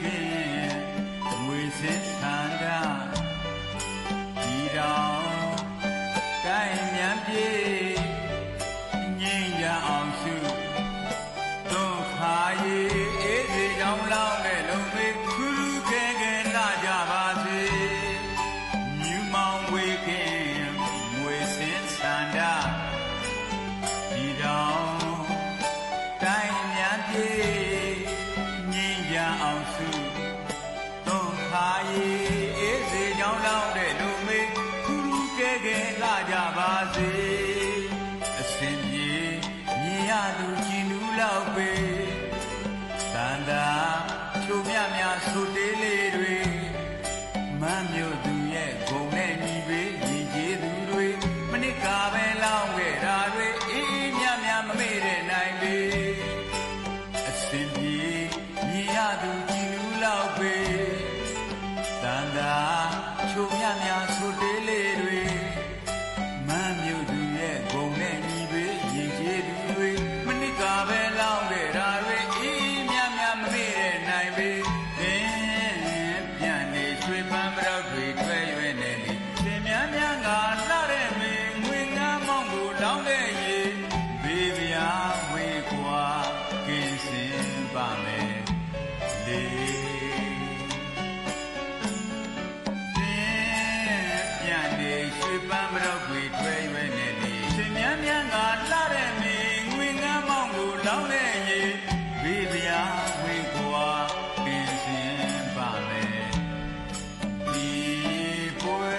ခင်ငွေစင်ဆန္ဒဒီတော်ကိုင်းမြန်ပြေငြိမ်းရအောင်ရှုတွန်းခါရီအေးစေကြောင်းလောင်းတဲ့လုံမေခူးခဲခဲလာကြပါစေမြူမောင်ဝေခင်ငွေစင်ဆန္ဒဒီတော်ကိုင်းမြန်ပြေငြိမ်းရအောင်ရှုတွန်းခါရီအေးစေကြောင်းလောင်းတဲ့လုံမေခူးခဲခဲလာကြပါစေအစဉ်ပြေမြင်ရသူကြည်နူးလောက်ပေသန္တာချိုမြမြဆိုတေးလေးတွေမမ်းမြို့သူရဲ့ဂုံနဲ့ညီပေညီကျေးသူတွေမနစ်ကပဲလောင်းခဲ့တာတွေအေးမြမြမမေ့တဲ့နိုင်ပေအစဉ်ပြေမြင်ရသူကြည်နူးလောက်ပေသန္တာချိုမြမြဆိုတေးလေးတွေမမ်းမြို့သူရဲ့ဂုံနဲ့ညီပေညီကျေးသူတွေမနစ်ကပဲလောင်းခဲ့တာတွေအေးမြမြမမေ့တဲ့နိုင်ပေပြန်နေရွှေပန်းပရောက်တွေတွဲရွယ်နေလေသင်များများကလှတဲ့မေငွေငမ်းမောင်းကိုလောင်းတဲ့ရေဘေးဗျာဝေကွာကင်းစင်ပါမယ်လေပြန်နေရွှေပန်းပရောက်တွေတွဲရွယ်နေလေသင်များများကလှတဲ့မေငွေငမ်းမောင်းကိုလောင်းတဲ့ရေဘေးဗျာဝေကွာကင်းစင်ပါမယ်ဒီပွဲ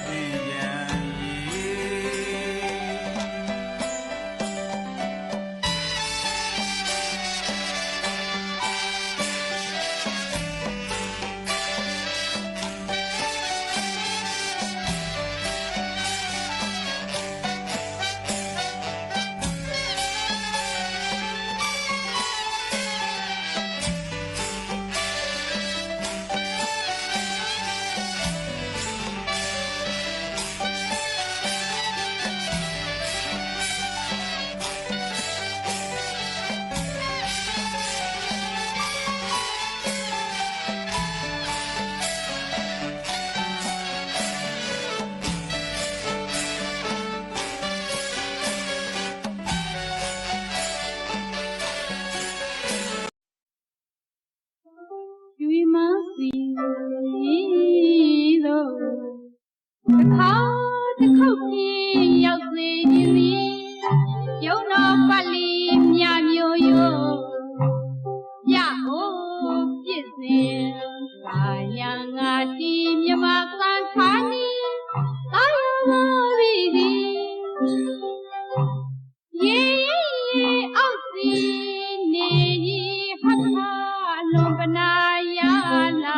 ဒီရန်We must be the cloud, the cookie, out the you know, Bali, Yamio, Yahoo, is there, young team, you must honey, I am ye, out the Hata, Lombanayala.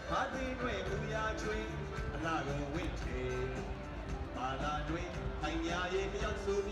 ဘာတိတွင်လူရာကျွေးအလှကုန်ဝင့်ထေမာလာတွင်အိုင်များရဲ့မြောက်စု